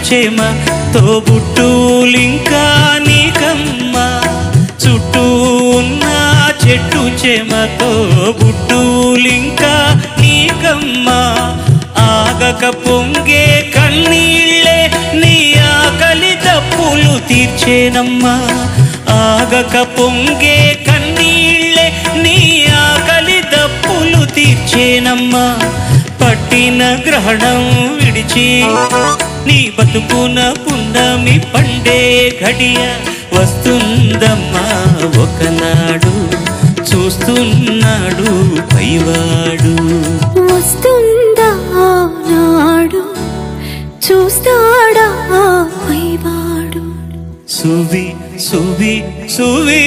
చేమ తోబుట్టులింకా నీకమ్మ చుట్టూ ఉన్న చెట్టు చేమ తోబుట్టులింకా నీకమ్మ ఆగక పొంగే కన్నీళ్ళే నీ ఆకలి తప్పులు తీర్చేనమ్మా ఆగక పొంగే కన్నీళ్ళే నీ ఆకలి తప్పులు తీర్చేనమ్మా పట్టిన గ్రహణం విడిచి నీ బతుకున పున్నమి పండే ఘడియ వస్తుందమ్మా ఒకనాడు చూస్తున్నాడు పైవాడు వస్తుందా నాడు చూస్తాడా పైవాడు సువి సువి సువి